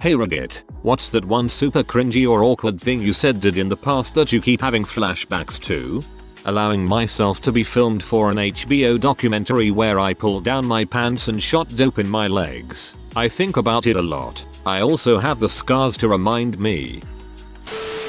Hey Reddit, what's that one super cringy or awkward thing you did in the past that you keep having flashbacks to? Allowing myself to be filmed for an HBO documentary where I pulled down my pants and shot dope in my legs. I think about it a lot. I also have the scars to remind me.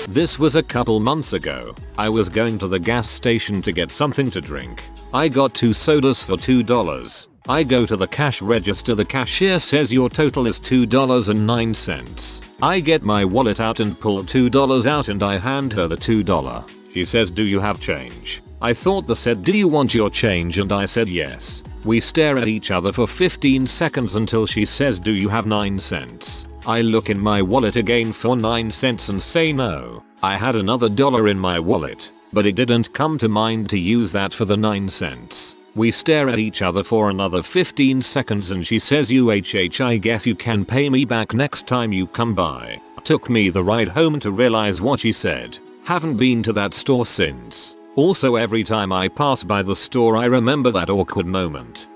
This was a couple months ago. I was going to the gas station to get something to drink. I got 2 sodas for $2. I go to the cash register, the cashier says your total is $2.09. I get my wallet out and pull $2 out and I hand her the $2. She says, do you have change? I thought said, do you want your change, and I said yes. We stare at each other for 15 seconds until she says, do you have 9 cents? I look in my wallet again for 9 cents and say no. I had another $1 in my wallet, but it didn't come to mind to use that for the 9 cents. We stare at each other for another 15 seconds and she says, I guess you can pay me back next time you come by. Took me the ride home to realize what she said. Haven't been to that store since. Also, every time I pass by the store I remember that awkward moment.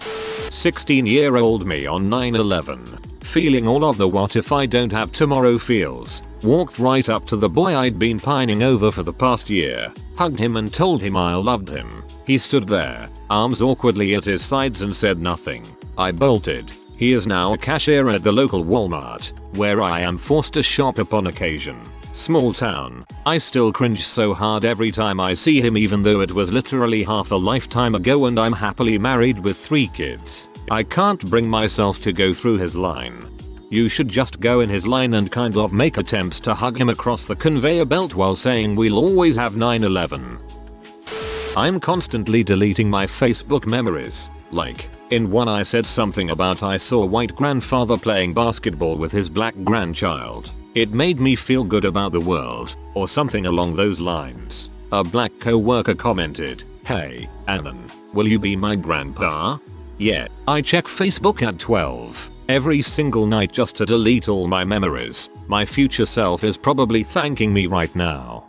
16-year-old me on 9/11. Feeling all of the what if I don't have tomorrow feels. Walked right up to the boy I'd been pining over for the past year. Hugged him and told him I loved him. He stood there, arms awkwardly at his sides, and said nothing. I bolted. He is now a cashier at the local Walmart, where I am forced to shop upon occasion. Small town. I still cringe so hard every time I see him, even though it was literally half a lifetime ago and I'm happily married with 3 kids. I can't bring myself to go through his line. You should just go in his line and kind of make attempts to hug him across the conveyor belt while saying we'll always have 9/11. I'm constantly deleting my Facebook memories. Like, in one I said something about I saw white grandfather playing basketball with his black grandchild. It made me feel good about the world, or something along those lines. A black co-worker commented, hey, Alan, will you be my grandpa? Yeah, I check Facebook at 12 every single night just to delete all my memories. My future self is probably thanking me right now.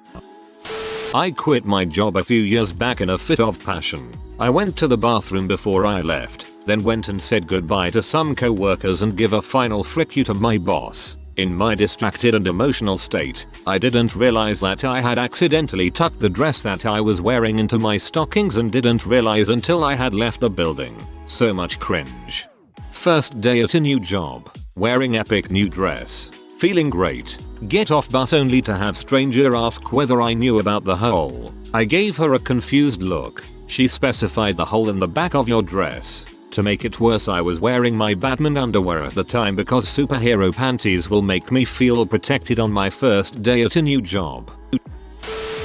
I quit my job a few years back in a fit of passion. I went to the bathroom before I left, then went and said goodbye to some co-workers and give a final frick you to my boss. In my distracted and emotional state, I didn't realize that I had accidentally tucked the dress that I was wearing into my stockings and didn't realize until I had left the building. So much cringe. First day at a new job. Wearing epic new dress. Feeling great. Get off bus only to have stranger ask whether I knew about the hole. I gave her a confused look. She specified the hole in the back of your dress. To make it worse, I was wearing my Batman underwear at the time because superhero panties will make me feel protected on my first day at a new job.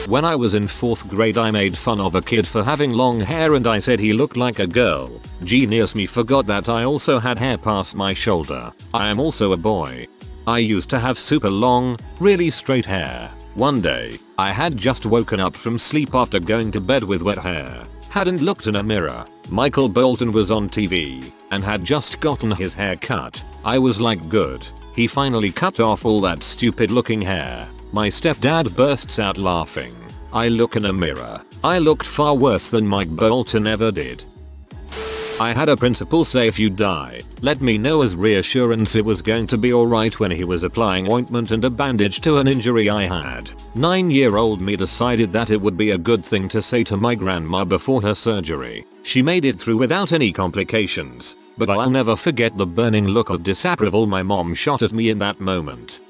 When I was in 4th grade I made fun of a kid for having long hair and I said he looked like a girl. Genius me forgot that I also had hair past my shoulder. I am also a boy. I used to have super long, really straight hair. One day, I had just woken up from sleep after going to bed with wet hair. Hadn't looked in a mirror. Michael Bolton was on TV and had just gotten his hair cut. I was like, good. He finally cut off all that stupid looking hair. My stepdad bursts out laughing. I look in a mirror. I looked far worse than Mike Bolton ever did. I had a principal say if you die, let me know, as reassurance it was going to be alright when he was applying ointment and a bandage to an injury I had. 9-year-old me decided that it would be a good thing to say to my grandma before her surgery. She made it through without any complications, but I'll never forget the burning look of disapproval my mom shot at me in that moment.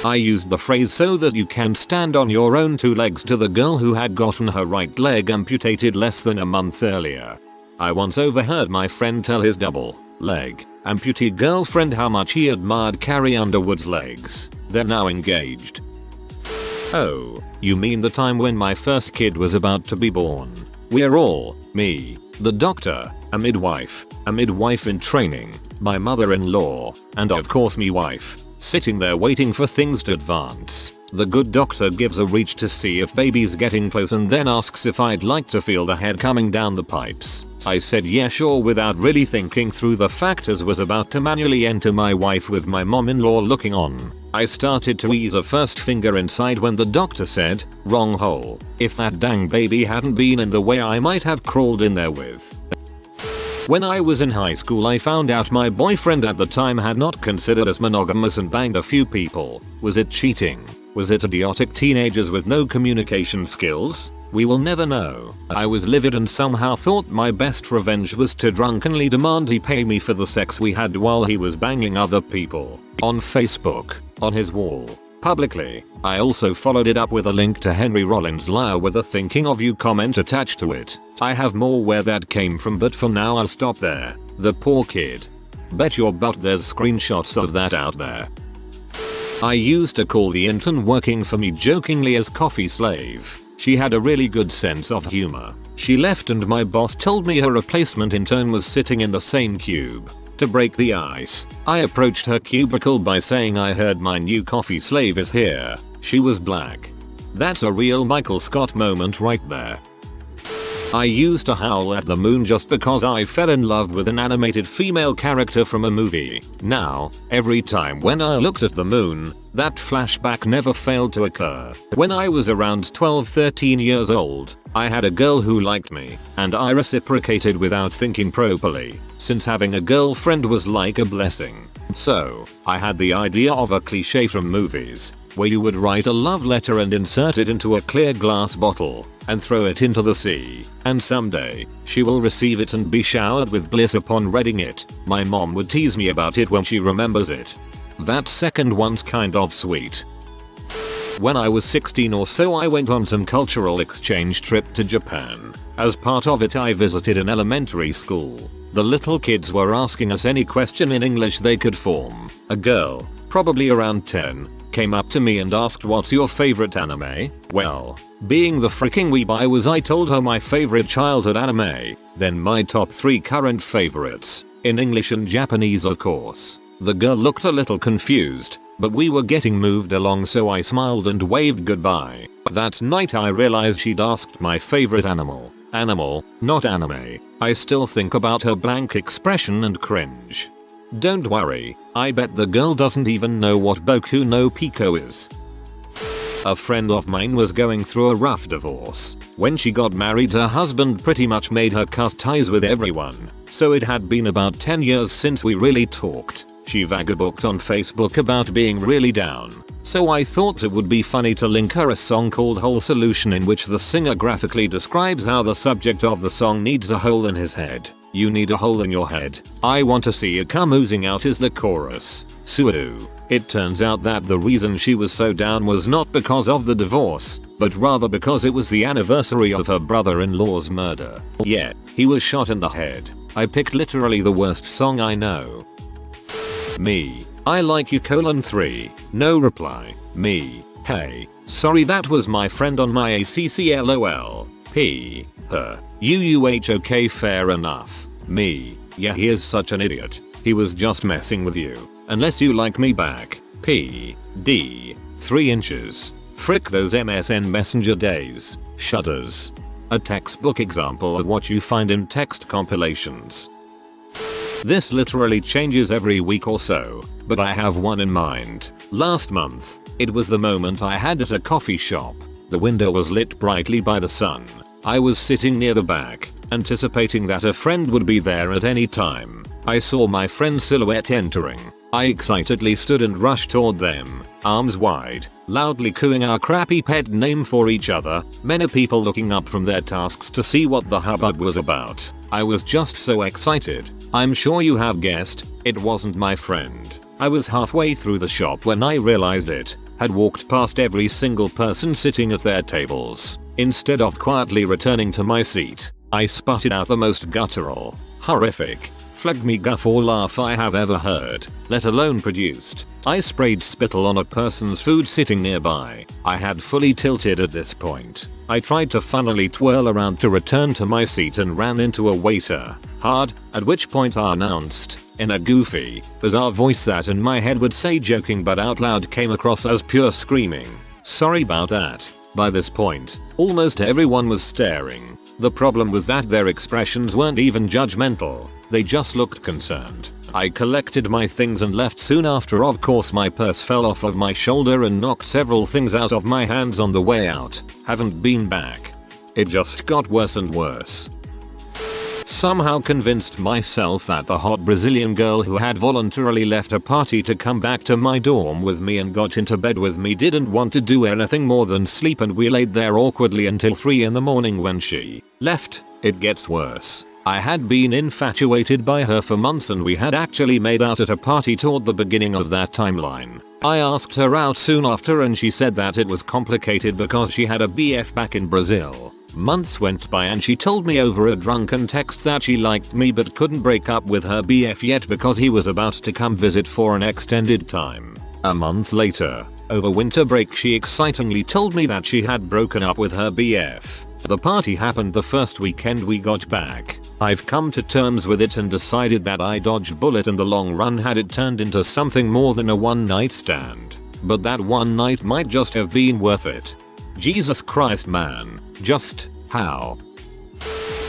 I used the phrase "so that you can stand on your own 2 legs" to the girl who had gotten her right leg amputated less than a month earlier. I once overheard my friend tell his double-leg amputee girlfriend how much he admired Carrie Underwood's legs. They're now engaged. Oh, you mean the time when my first kid was about to be born? We're all, me, the doctor, a midwife in training, my mother-in-law, and of course me wife, sitting there waiting for things to advance. The good doctor gives a reach to see if baby's getting close and then asks if I'd like to feel the head coming down the pipes. I said yeah sure without really thinking through the factors, was about to manually enter my wife with my mom-in-law looking on. I started to ease a first finger inside when the doctor said, wrong hole. If that dang baby hadn't been in the way I might have crawled in there with. When I was in high school I found out my boyfriend at the time had not considered us monogamous and banged a few people. Was it cheating? Was it idiotic teenagers with no communication skills? We will never know. I was livid and somehow thought my best revenge was to drunkenly demand he pay me for the sex we had while he was banging other people. On Facebook, on his wall, publicly. I also followed it up with a link to Henry Rollins' Liar with a thinking of you comment attached to it. I have more where that came from, but for now I'll stop there. The poor kid. Bet your butt there's screenshots of that out there. I used to call the intern working for me jokingly as coffee slave. She had a really good sense of humor. She left and my boss told me her replacement intern was sitting in the same cube. To break the ice, I approached her cubicle by saying I heard my new coffee slave is here. She was black. That's a real Michael Scott moment right there. I used to howl at the moon just because I fell in love with an animated female character from a movie. Now, every time when I looked at the moon, that flashback never failed to occur. When I was around 12-13 years old, I had a girl who liked me, and I reciprocated without thinking properly, since having a girlfriend was like a blessing. So, I had the idea of a cliche from movies, where you would write a love letter and insert it into a clear glass bottle, and throw it into the sea, and someday, she will receive it and be showered with bliss upon reading it. My mom would tease me about it when she remembers it. That second one's kind of sweet. When I was 16 or so I went on some cultural exchange trip to Japan. As part of it I visited an elementary school. The little kids were asking us any question in English they could form. A girl, probably around 10, came up to me and asked, "What's your favorite anime?" Well, being the freaking weeb I was, I told her my favorite childhood anime, then my top 3 current favorites, in English and Japanese of course. The girl looked a little confused, but we were getting moved along so I smiled and waved goodbye. That night I realized she'd asked my favorite animal. Animal, not anime. I still think about her blank expression and cringe. Don't worry, I bet the girl doesn't even know what Boku no Pico is. A friend of mine was going through a rough divorce. When she got married her husband pretty much made her cut ties with everyone, so it had been about 10 years since we really talked. She vagabonded on Facebook about being really down, so I thought it would be funny to link her a song called Whole Solution in which the singer graphically describes how the subject of the song needs a hole in his head. You need a hole in your head. I want to see it come oozing out is the chorus. Suadu. It turns out that the reason she was so down was not because of the divorce, but rather because it was the anniversary of her brother-in-law's murder. Yet, he was shot in the head. I picked literally the worst song I know. Me. I like you : 3. No reply. Me. Hey. Sorry that was my friend on my ACC LOL. P. Her. Okay, fair enough. Me. Yeah, he is such an idiot. He was just messing with you. Unless you like me back. P. D. 3 inches. Frick those MSN Messenger days. Shudders. A textbook example of what you find in text compilations. This literally changes every week or so, but I have one in mind. Last month, it was the moment I had at a coffee shop. The window was lit brightly by the sun. I was sitting near the back, anticipating that a friend would be there at any time. I saw my friend's silhouette entering. I excitedly stood and rushed toward them, arms wide, loudly cooing our crappy pet name for each other, many people looking up from their tasks to see what the hubbub was about. I was just so excited. I'm sure you have guessed, it wasn't my friend. I was halfway through the shop when I realized it had walked past every single person sitting at their tables. Instead of quietly returning to my seat, I sputtered out the most guttural, horrific, flag me guffaw laugh I have ever heard, let alone produced. I sprayed spittle on a person's food sitting nearby. I had fully tilted at this point. I tried to funnily twirl around to return to my seat and ran into a waiter. Hard, at which point I announced, in a goofy, bizarre voice that in my head would say joking but out loud came across as pure screaming. Sorry about that. By this point, almost everyone was staring. The problem was that their expressions weren't even judgmental, they just looked concerned. I collected my things and left soon after. Of course my purse fell off of my shoulder and knocked several things out of my hands on the way out. Haven't been back. It just got worse and worse. somehow convinced myself that the hot Brazilian girl who had voluntarily left a party to come back to my dorm with me and got into bed with me didn't want to do anything more than sleep, and we laid there awkwardly until 3 in the morning when she left. It gets worse. I had been infatuated by her for months and we had actually made out at a party toward the beginning of that timeline. I asked her out soon after and she said that it was complicated because she had a BF back in Brazil. Months went by and she told me over a drunken text that she liked me but couldn't break up with her BF yet because he was about to come visit for an extended time. A month later, over winter break, she excitingly told me that she had broken up with her BF. The party happened the first weekend we got back. I've come to terms with it and decided that I dodged bullet in the long run had it turned into something more than a one night stand. But that one night might just have been worth it. Jesus Christ man, just how?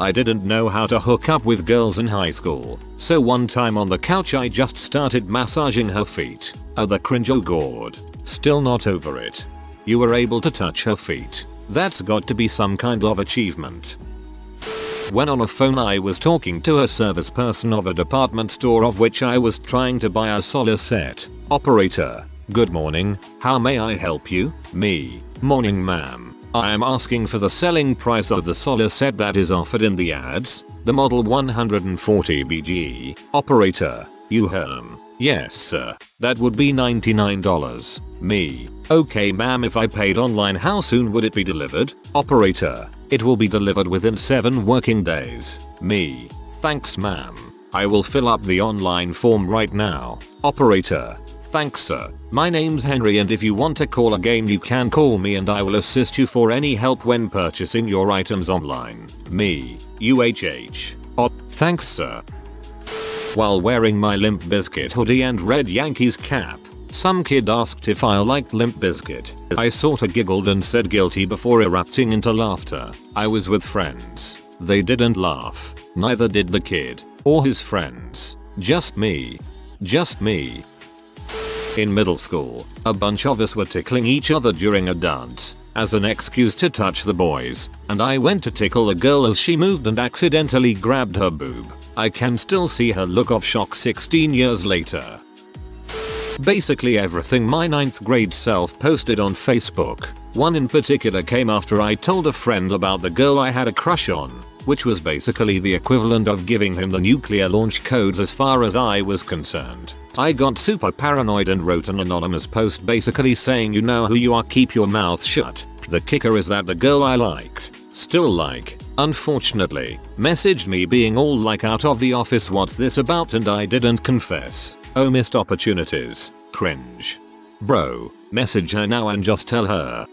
I didn't know how to hook up with girls in high school, so one time on the couch I just started massaging her feet. Oh the cringe, oh god. Still not over it. You were able to touch her feet. That's got to be some kind of achievement. When on a phone I was talking to a service person of a department store of which I was trying to buy a solar set. Operator, good morning, how may I help you? Me, morning ma'am. I am asking for the selling price of the solar set that is offered in the ads, the model 140 BG. Operator, you yes sir, that would be $99. Me, okay ma'am, if I paid online how soon would it be delivered? Operator, it will be delivered within 7 working days. Me, thanks ma'am. I will fill up the online form right now. Operator, thanks sir. My name's Henry and if you want to call again you can call me and I will assist you for any help when purchasing your items online. Me, UHH. Thanks sir. While wearing my Limp Bizkit hoodie and red Yankees cap, some kid asked if I liked Limp Bizkit. I sorta giggled and said guilty before erupting into laughter. I was with friends. They didn't laugh. Neither did the kid or his friends. Just me. Just me. In middle school, a bunch of us were tickling each other during a dance as an excuse to touch the boys, and I went to tickle a girl as she moved and accidentally grabbed her boob. I can still see her look of shock 16 years later. Basically everything my 9th grade self posted on Facebook. One in particular came after I told a friend about the girl I had a crush on, which was basically the equivalent of giving him the nuclear launch codes as far as I was concerned. I got super paranoid and wrote an anonymous post basically saying you know who you are, keep your mouth shut. The kicker is that the girl I liked, still like, unfortunately, messaged me being all like out of the office what's this about, and I didn't confess. Oh missed opportunities. Cringe. Bro, message her now and just tell her.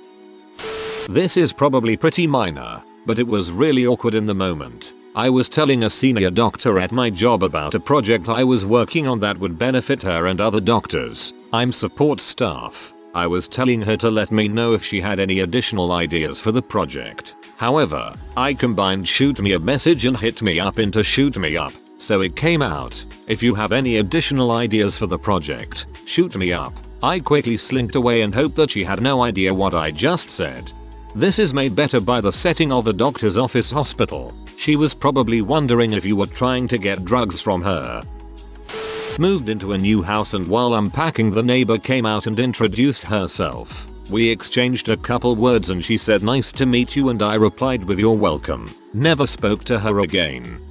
This is probably pretty minor, but it was really awkward in the moment. I was telling a senior doctor at my job about a project I was working on that would benefit her and other doctors. I'm support staff. I was telling her to let me know if she had any additional ideas for the project. However, I combined shoot me a message and hit me up into shoot me up. So it came out, if you have any additional ideas for the project, shoot me up. I quickly slinked away and hoped that she had no idea what I just said. This is made better by the setting of a doctor's office hospital. She was probably wondering if you were trying to get drugs from her. Moved into a new house and while unpacking the neighbor came out and introduced herself. We exchanged a couple words and she said nice to meet you and I replied with you're welcome. Never spoke to her again.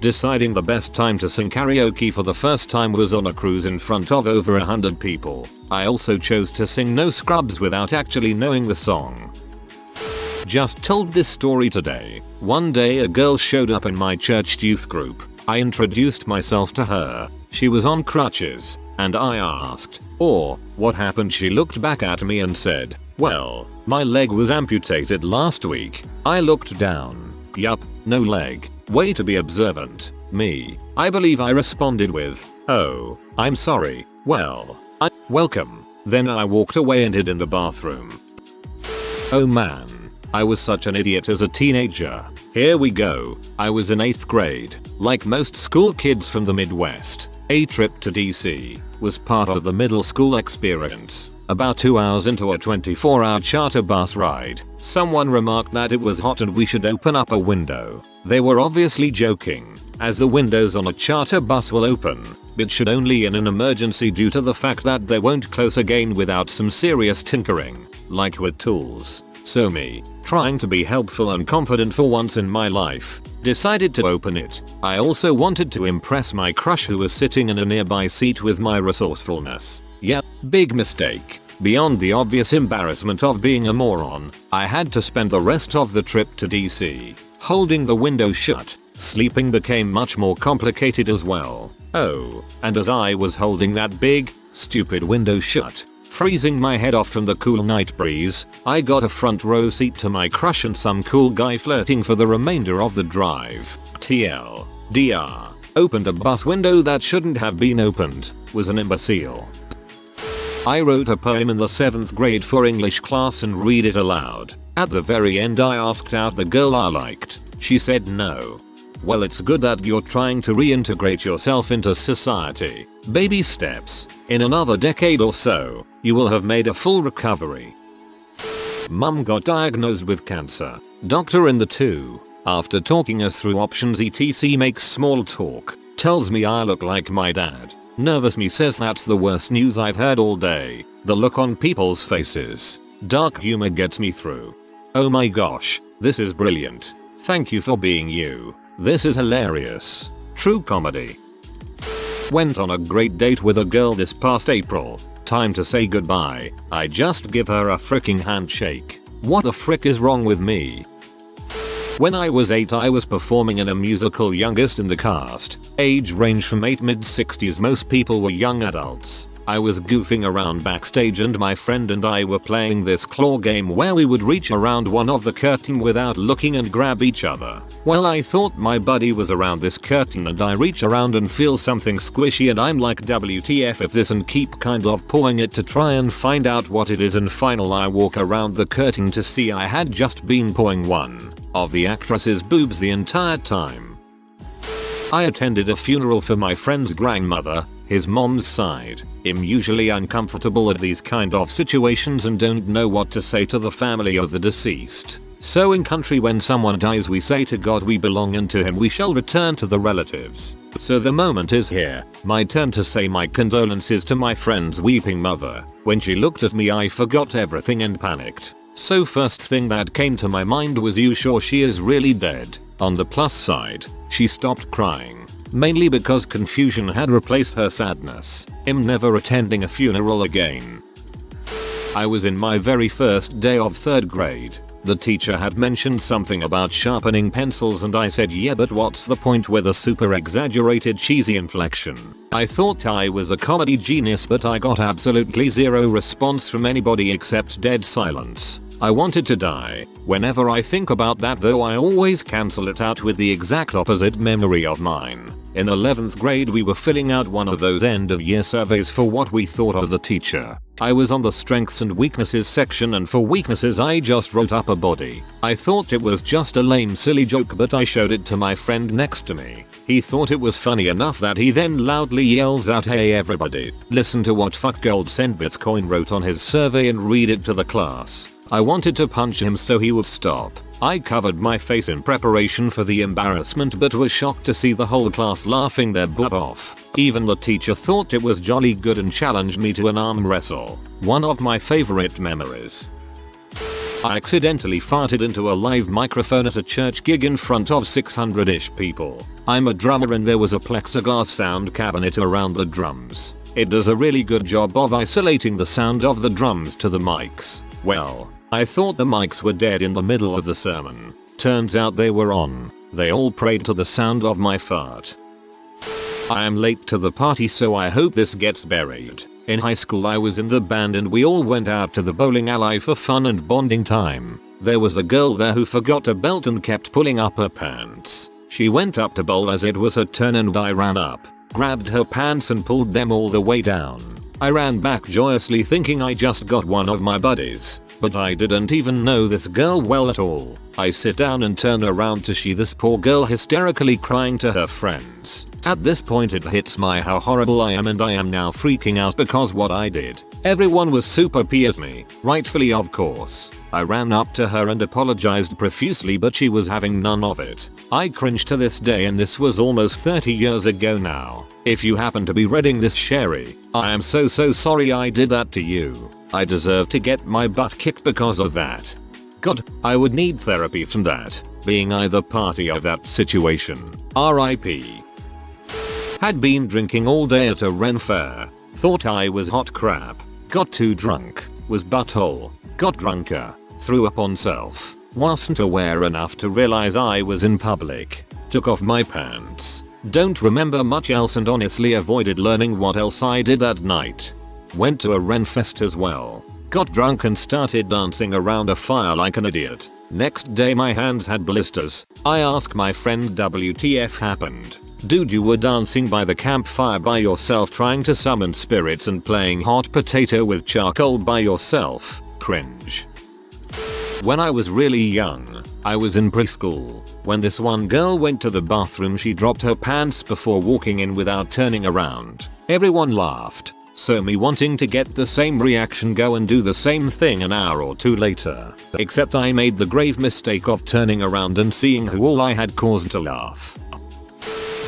Deciding the best time to sing karaoke for the first time was on a cruise in front of over 100 people. I also chose to sing No Scrubs without actually knowing the song. Just told this story today. One day a girl showed up in my church youth group. I introduced myself to her. She was on crutches, and I asked, what happened? She looked back at me and said, well, my leg was amputated last week. I looked down. Yup, no leg. Way to be observant. Me. I believe I responded with, oh, I'm sorry. Well, welcome. Then I walked away and hid in the bathroom. Oh man. I was such an idiot as a teenager. Here we go. I was in 8th grade. Like most school kids from the Midwest, a trip to DC was part of the middle school experience. About 2 hours into a 24-hour charter bus ride, someone remarked that it was hot and we should open up a window. They were obviously joking, as the windows on a charter bus will open, but should only in an emergency due to the fact that they won't close again without some serious tinkering, like with tools. So me, trying to be helpful and confident for once in my life, decided to open it. I also wanted to impress my crush who was sitting in a nearby seat with my resourcefulness. Yeah, big mistake. Beyond the obvious embarrassment of being a moron, I had to spend the rest of the trip to DC holding the window shut. Sleeping became much more complicated as well. Oh, and as I was holding that big, stupid window shut, freezing my head off from the cool night breeze, I got a front row seat to my crush and some cool guy flirting for the remainder of the drive. TLDR. Opened a bus window that shouldn't have been opened, was an imbecile. I wrote a poem in the 7th grade for English class and read it aloud. At the very end I asked out the girl I liked. She said no. Well, it's good that you're trying to reintegrate yourself into society. Baby steps. In another decade or so, you will have made a full recovery. Mum got diagnosed with cancer. Doctor in the 2. After talking us through options etc makes small talk. Tells me I look like my dad. Nervous me says that's the worst news I've heard all day. The look on people's faces. Dark humor gets me through. Oh my gosh, this is brilliant. Thank you for being you. This is hilarious. True comedy. Went on a great date with a girl this past April. Time to say goodbye. I just give her a freaking handshake. What the frick is wrong with me? When I was 8 I was performing in a musical youngest in the cast. Age range from 8 mid-60s, most people were young adults. I was goofing around backstage and my friend and I were playing this claw game where we would reach around one of the curtain without looking and grab each other. Well, I thought my buddy was around this curtain and I reach around and feel something squishy and I'm like WTF if this and keep kind of pawing it to try and find out what it is and final I walk around the curtain to see I had just been pawing one of the actress's boobs the entire time. I attended a funeral for my friend's grandmother, his mom's side. I'm usually uncomfortable at these kind of situations and don't know what to say to the family of the deceased. So in country when someone dies we say to God we belong and to him we shall return to the relatives. So the moment is here, my turn to say my condolences to my friend's weeping mother. When she looked at me I forgot everything and panicked. So first thing that came to my mind was, you sure she is really dead? On the plus side, she stopped crying. Mainly because confusion had replaced her sadness. I'm never attending a funeral again. I was in my very first day of 3rd grade. The teacher had mentioned something about sharpening pencils and I said yeah, but what's the point with a super exaggerated cheesy inflection. I thought I was a comedy genius but I got absolutely zero response from anybody except dead silence. I wanted to die. Whenever I think about that though I always cancel it out with the exact opposite memory of mine. In 11th grade we were filling out one of those end of year surveys for what we thought of the teacher. I was on the strengths and weaknesses section and for weaknesses I just wrote upper body. I thought it was just a lame silly joke but I showed it to my friend next to me. He thought it was funny enough that he then loudly yells out, "Hey everybody, listen to what fuck gold cent Bitcoin wrote on his survey and read it to the class." I wanted to punch him so he would stop. I covered my face in preparation for the embarrassment but was shocked to see the whole class laughing their butt off. Even the teacher thought it was jolly good and challenged me to an arm wrestle. One of my favorite memories. I accidentally farted into a live microphone at a church gig in front of 600-ish people. I'm a drummer and there was a plexiglass sound cabinet around the drums. It does a really good job of isolating the sound of the drums to the mics. Well, I thought the mics were dead in the middle of the sermon. Turns out they were on. They all prayed to the sound of my fart. I am late to the party so I hope this gets buried. In high school I was in the band and we all went out to the bowling alley for fun and bonding time. There was a girl there who forgot a belt and kept pulling up her pants. She went up to bowl as it was her turn and I ran up, grabbed her pants and pulled them all the way down. I ran back joyously thinking I just got one of my buddies, but I didn't even know this girl well at all. I sit down and turn around to see this poor girl hysterically crying to her friends. At this point it hits me how horrible I am, and I am now freaking out because what I did. Everyone was super pissed at me, rightfully of course. I ran up to her and apologized profusely, but she was having none of it. I cringe to this day, and this was almost 30 years ago now. If you happen to be reading this, Sherry, I am so sorry I did that to you. I deserve to get my butt kicked because of that. God, I would need therapy from that, being either party of that situation. R.I.P. Had been drinking all day at a Ren fair. Thought I was hot crap. Got too drunk. Was butthole. Got drunker. Threw up on self. Wasn't aware enough to realize I was in public. Took off my pants. Don't remember much else and honestly avoided learning what else I did that night. Went to a Ren fest as well. Got drunk and started dancing around a fire like an idiot. Next day my hands had blisters. I asked my friend WTF happened. Dude, you were dancing by the campfire by yourself trying to summon spirits and playing hot potato with charcoal by yourself. Cringe. When I was really young, I was in preschool. When this one girl went to the bathroom, she dropped her pants before walking in without turning around. Everyone laughed. So me wanting to get the same reaction, go and do the same thing an hour or two later. Except I made the grave mistake of turning around and seeing who all I had caused to laugh.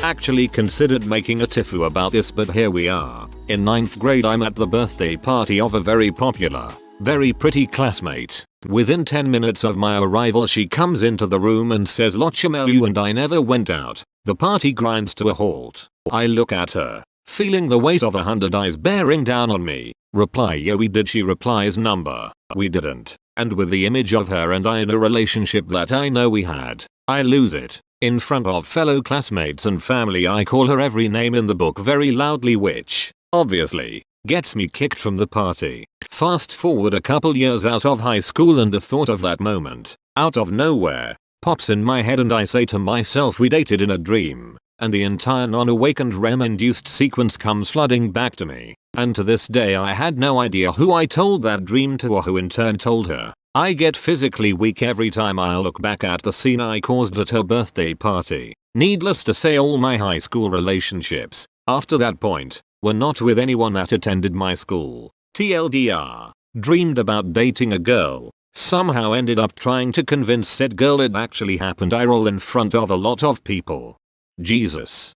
Actually considered making a tifu about this, but here we are. In 9th grade I'm at the birthday party of a very popular, very pretty classmate. Within 10 minutes of my arrival she comes into the room and says "Lochimelu," and I never went out. The party grinds to a halt. I look at her, feeling the weight of 100 eyes bearing down on me. Reply, "Yeah we did." She replies, "Number, we didn't." And with the image of her and I in a relationship that I know we had, I lose it. In front of fellow classmates and family I call her every name in the book very loudly, which, obviously, gets me kicked from the party. Fast forward a couple years out of high school and the thought of that moment, out of nowhere, pops in my head and I say to myself, we dated in a dream. And the entire non-awakened REM-induced sequence comes flooding back to me. And to this day I had no idea who I told that dream to or who in turn told her. I get physically weak every time I look back at the scene I caused at her birthday party. Needless to say, all my high school relationships, after that point, were not with anyone that attended my school. TLDR. Dreamed about dating a girl. Somehow ended up trying to convince said girl it actually happened. I roll in front of a lot of people. Jesus.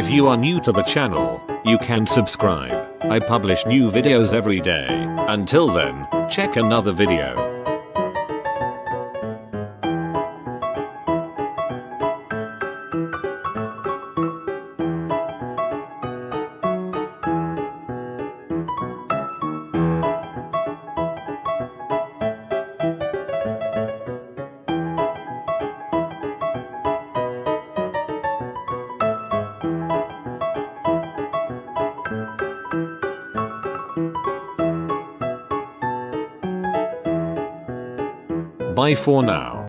If you are new to the channel, you can subscribe. I publish new videos every day. Until then, check another video. Bye for now.